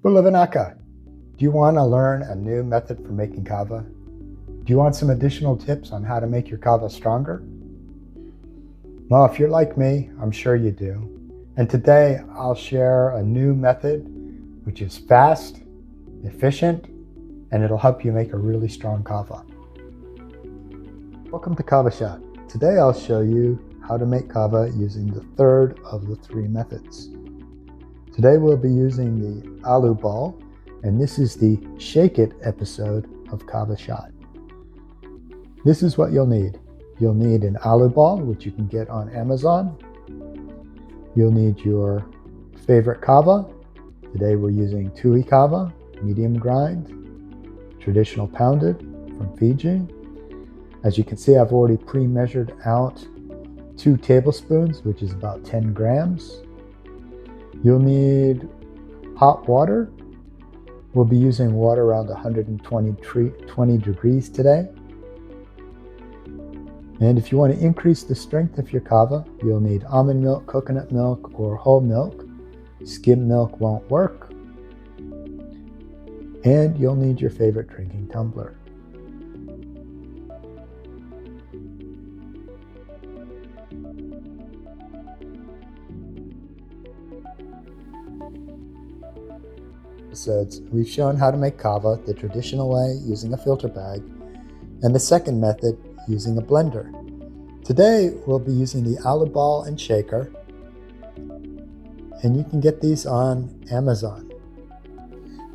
Bula. Do you want to learn a new method for making kava? Do you want some additional tips on how to make your kava stronger? Well, if you're like me, I'm sure you do. And today I'll share a new method which is fast, efficient, and it'll help you make a really strong kava. Welcome to Kava Shot. Today I'll show you how to make kava using the third of the three methods. Today we'll be using the Alu Ball, and this is the Shake It episode of Kava Shot. This is what you'll need. You'll need an Alu Ball, which you can get on Amazon. You'll need your favorite kava. Today we're using Tui kava, medium grind, traditional pounded from Fiji. As you can see, I've already pre-measured out 2 tablespoons, which is about 10 grams. You'll need hot water. We'll be using water around 120 degrees today. And if you want to increase the strength of your kava, you'll need almond milk, coconut milk, or whole milk. Skim milk won't work. And you'll need your favorite drinking tumbler. We've shown how to make kava the traditional way using a filter bag, and the second method using a blender. Today we'll be using the Alu Ball and shaker, and you can get these on Amazon.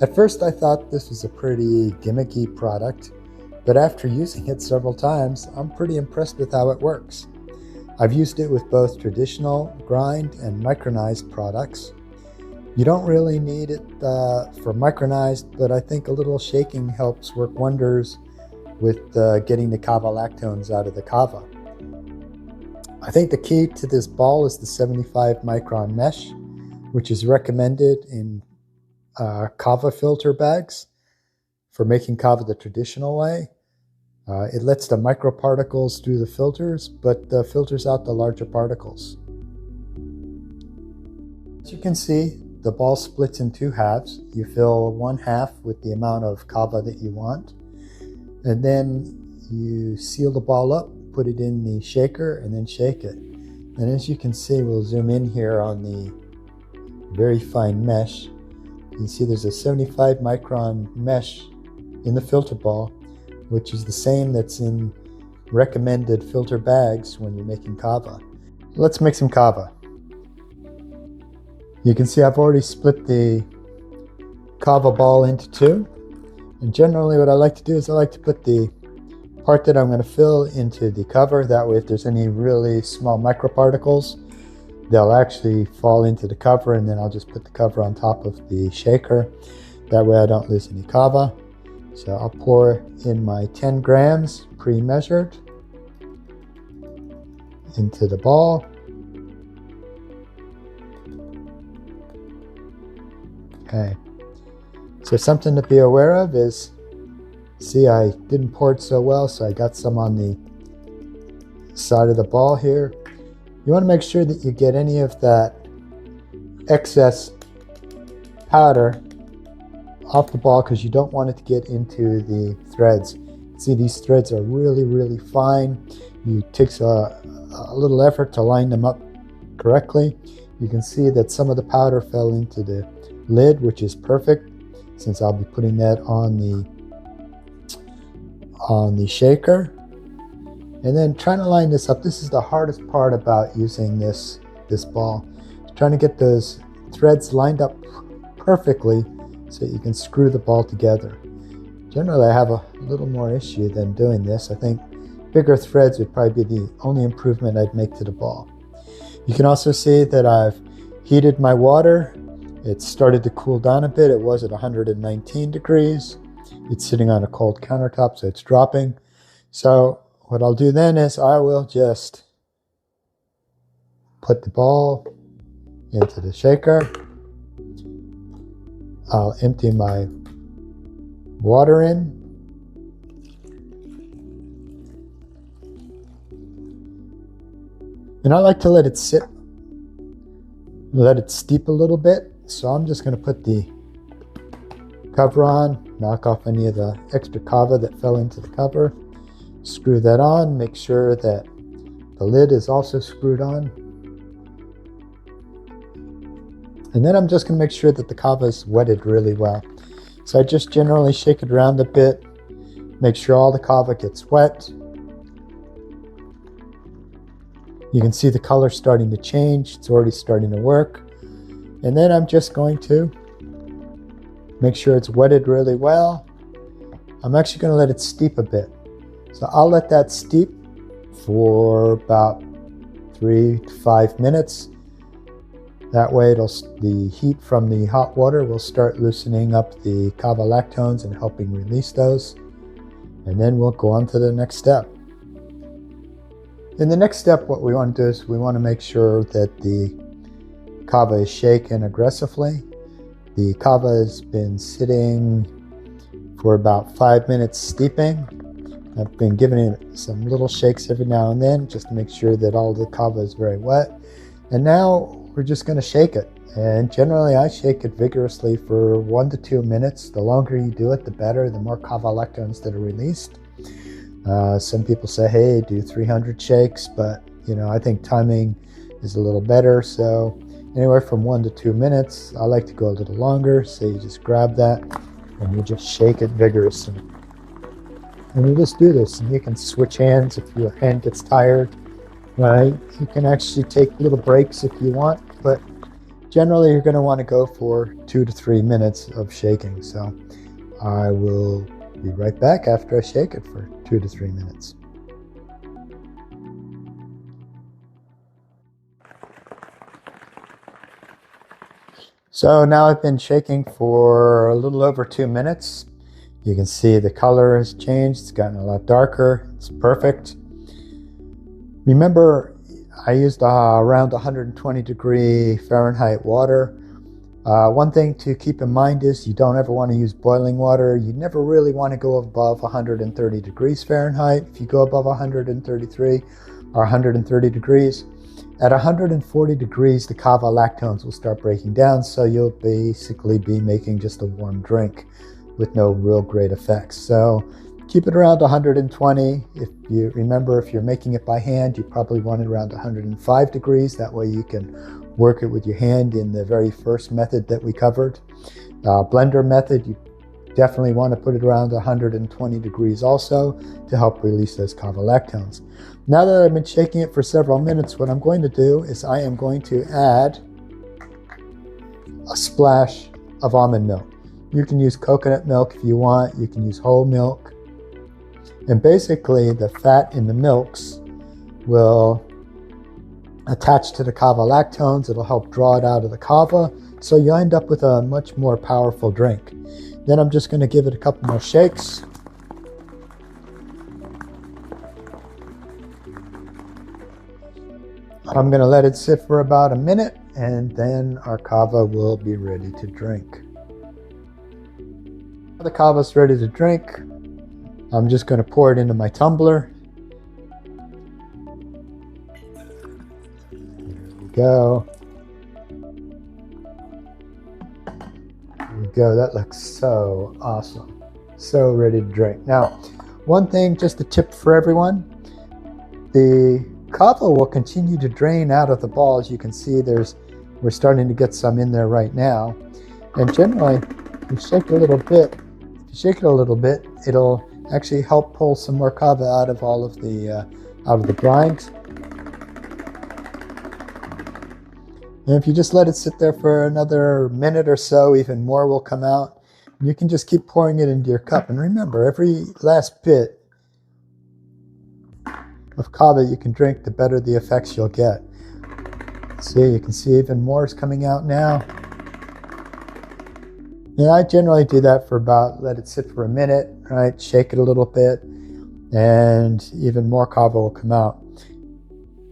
At first I thought this was a pretty gimmicky product, but after using it several times, I'm pretty impressed with how it works. I've used it with both traditional grind and micronized products. You don't really need it for micronized, but I think a little shaking helps work wonders with getting the kava lactones out of the kava. I think the key to this ball is the 75 micron mesh, which is recommended in kava filter bags for making kava the traditional way. It lets the microparticles through the filters, but filters out the larger particles. As you can see, the ball splits in 2 halves. You fill 1 half with the amount of kava that you want, and then you seal the ball up, put it in the shaker, and then shake it. And as you can see, we'll zoom in here on the very fine mesh. You can see there's a 75 micron mesh in the filter ball, which is the same that's in recommended filter bags when you're making kava. Let's make some kava. You can see I've already split the kava ball into 2. And generally what I like to do is I like to put the part that I'm going to fill into the cover. That way if there's any really small microparticles, they'll actually fall into the cover, and then I'll just put the cover on top of the shaker. That way I don't lose any kava. So I'll pour in my 10 grams pre-measured into the ball. Okay, so something to be aware of is, see, I didn't pour it so well, so I got some on the side of the ball here. You want to make sure that you get any of that excess powder off the ball, because you don't want it to get into the threads. See, these threads are really, really fine. It takes a little effort to line them up correctly. You can see that some of the powder fell into the lid, which is perfect since I'll be putting that on the shaker. And then trying to line this up. This is the hardest part about using this ball. Trying to get those threads lined up perfectly so that you can screw the ball together. Generally I have a little more issue than doing this. I think bigger threads would probably be the only improvement I'd make to the ball. You can also see that I've heated my water. It started to cool down a bit. It was at 119 degrees. It's sitting on a cold countertop, so it's dropping. So what I'll do then is I will just put the ball into the shaker. I'll empty my water in. And I like to let it sit, let it steep a little bit. So I'm just going to put the cover on, knock off any of the extra kava that fell into the cover, screw that on, make sure that the lid is also screwed on. And then I'm just going to make sure that the kava is wetted really well. So I just generally shake it around a bit, make sure all the kava gets wet. You can see the color starting to change, it's already starting to work. And then I'm just going to make sure it's wetted really well. I'm actually going to let it steep a bit. So I'll let that steep for about 3 to 5 minutes. That way the heat from the hot water will start loosening up the kava lactones and helping release those. And then we'll go on to the next step. In the next step, what we want to do is we want to make sure that the kava is shaken aggressively. The kava has been sitting for about 5 minutes steeping. I've been giving it some little shakes every now and then just to make sure that all the kava is very wet. And now we're just going to shake it. And generally I shake it vigorously for 1 to 2 minutes. The longer you do it, the better, the more kava lactones that are released. Some people say, hey, do 300 shakes, but I think timing is a little better. So anywhere from 1 to 2 minutes. I like to go a little longer. So you just grab that and you just shake it vigorously. And you just do this, and you can switch hands if your hand gets tired, right? You can actually take little breaks if you want, but generally you're going to want to go for 2 to 3 minutes of shaking. So I will be right back after I shake it for 2 to 3 minutes. So now I've been shaking for a little over 2 minutes. You can see the color has changed. It's gotten a lot darker. It's perfect. Remember, I used around 120 degree Fahrenheit water. One thing to keep in mind is you don't ever want to use boiling water. You never really want to go above 130 degrees Fahrenheit. If you go above 133 or 130 degrees, at 140 degrees, the kava lactones will start breaking down, so you'll basically be making just a warm drink with no real great effects. So keep it around 120. If you remember, if you're making it by hand, you probably want it around 105 degrees. That way you can work it with your hand in the very first method that we covered. Blender method, you definitely want to put it around 120 degrees also to help release those kava lactones. Now that I've been shaking it for several minutes, what I'm going to do is I am going to add a splash of almond milk. You can use coconut milk if you want. You can use whole milk. And basically the fat in the milks will attach to the kava lactones. It'll help draw it out of the kava. So you end up with a much more powerful drink. Then I'm just going to give it a couple more shakes. I'm going to let it sit for about a minute, and then our kava will be ready to drink. The kava's ready to drink. I'm just going to pour it into my tumbler. There we go. There we go. That looks so awesome. So ready to drink. Now, one thing, just a tip for everyone. The kava will continue to drain out of the ball. As you can see, we're starting to get some in there right now. And generally, you shake it a little bit. If you shake it a little bit, it'll actually help pull some more kava out of all of the brines. And if you just let it sit there for another minute or so, even more will come out. You can just keep pouring it into your cup. And remember, every last bit of kava you can drink, the better the effects you'll get. See, you can see even more is coming out now. And I generally do that for let it sit for a minute, right? Shake it a little bit, and even more kava will come out.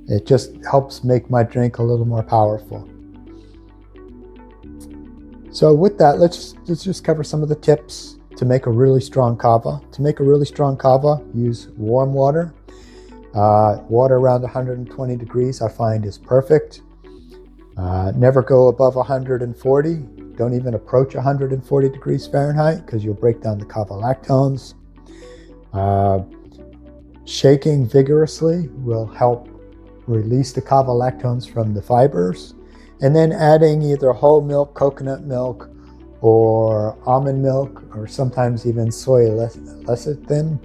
It just helps make my drink a little more powerful. So with that, let's just cover some of the tips to make a really strong kava. To make a really strong kava, use warm water. Water around 120 degrees I find is perfect. Never go above 140. Don't even approach 140 degrees Fahrenheit because you'll break down the kava lactones. Shaking vigorously will help release the kava lactones from the fibers. And then adding either whole milk, coconut milk, or almond milk, or sometimes even soy lecithin,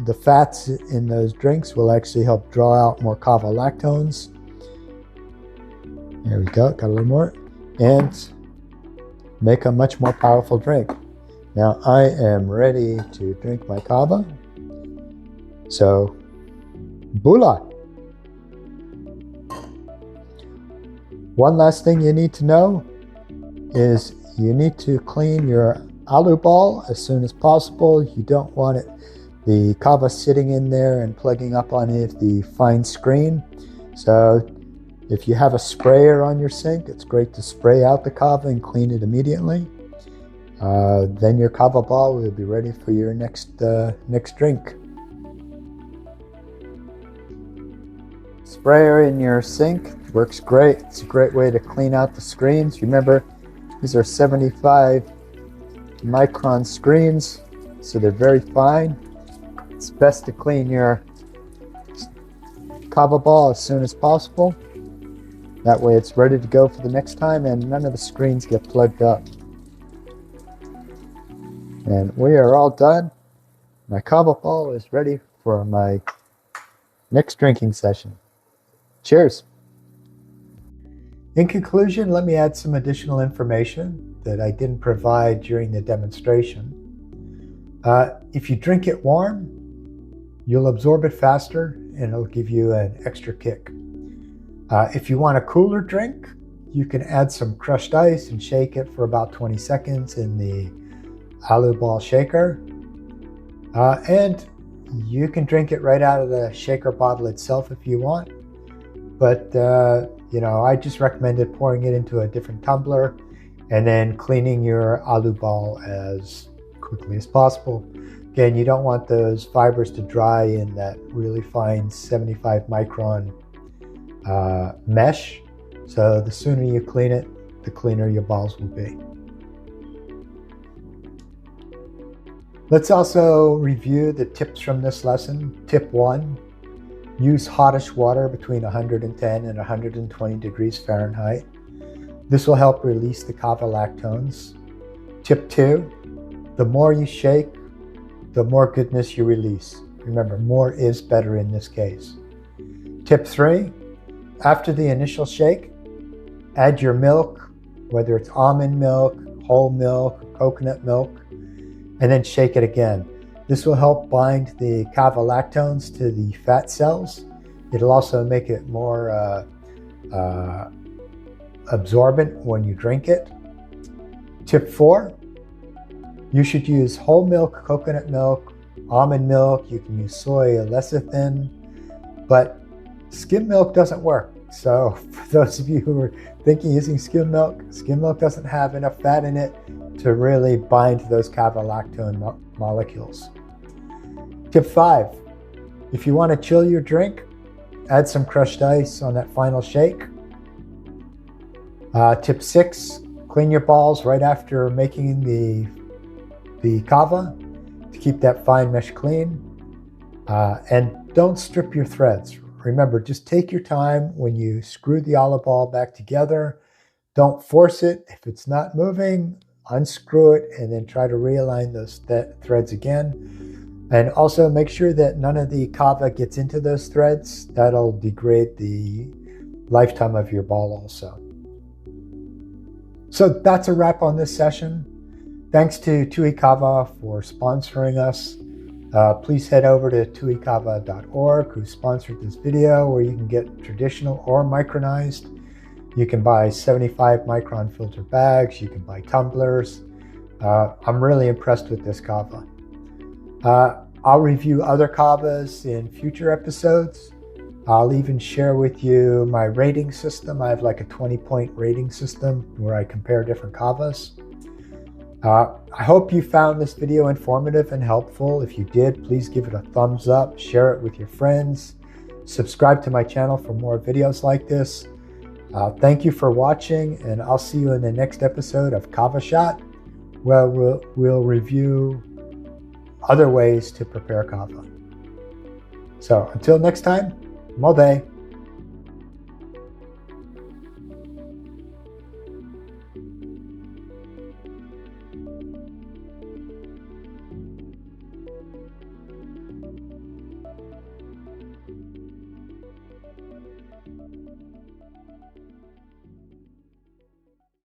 the fats in those drinks will actually help draw out more kava lactones. There we go, got a little more. And make a much more powerful drink. Now I am ready to drink my kava. So, Bula. One last thing you need to know is you need to clean your Alu Ball as soon as possible. You don't want the kava sitting in there and plugging up on the fine screen. So if you have a sprayer on your sink, it's great to spray out the kava and clean it immediately. Then your kava ball will be ready for your next drink. Sprayer in your sink works great. It's a great way to clean out the screens. Remember, these are 75 micron screens, so they're very fine. It's best to clean your kava ball as soon as possible. That way it's ready to go for the next time and none of the screens get plugged up. And we are all done. My kava ball is ready for my next drinking session. Cheers. In conclusion, let me add some additional information that I didn't provide during the demonstration. If you drink it warm, you'll absorb it faster and it'll give you an extra kick. If you want a cooler drink, you can add some crushed ice and shake it for about 20 seconds in the Alu Ball shaker. And you can drink it right out of the shaker bottle itself if you want. But, I just recommended pouring it into a different tumbler and then cleaning your Alu Ball as quickly as possible. Again, you don't want those fibers to dry in that really fine 75 micron mesh. So the sooner you clean it, the cleaner your balls will be. Let's also review the tips from this lesson. Tip 1. Use hottish water between 110 and 120 degrees Fahrenheit. This will help release the kava lactones. Tip 2, the more you shake, the more goodness you release. Remember, more is better in this case. Tip 3, after the initial shake, add your milk, whether it's almond milk, whole milk, coconut milk, and then shake it again. This will help bind the kava lactones to the fat cells. It'll also make it more absorbent when you drink it. Tip 4, you should use whole milk, coconut milk, almond milk. You can use soy lecithin, but skim milk doesn't work. So for those of you who are thinking using skim milk doesn't have enough fat in it to really bind those kava lactone molecules. Tip 5, if you want to chill your drink, add some crushed ice on that final shake. Tip 6, clean your balls right after making the kava to keep that fine mesh clean. And don't strip your threads. Remember, just take your time when you screw the Alu Ball back together. Don't force it. If it's not moving, unscrew it and then try to realign those threads again. And also make sure that none of the kava gets into those threads. That'll degrade the lifetime of your ball also. So that's a wrap on this session. Thanks to Tui Kava for sponsoring us. Please head over to tuikava.org, who sponsored this video, where you can get traditional or micronized. You can buy 75 micron filter bags. You can buy tumblers. I'm really impressed with this kava. I'll review other kavas in future episodes. I'll even share with you my rating system. I have like a 20-point rating system where I compare different kavas. I hope you found this video informative and helpful. If you did, please give it a thumbs up, share it with your friends, subscribe to my channel for more videos like this. Thank you for watching, and I'll see you in the next episode of Kava Shot, where we'll review other ways to prepare kava. So until next time, Mode.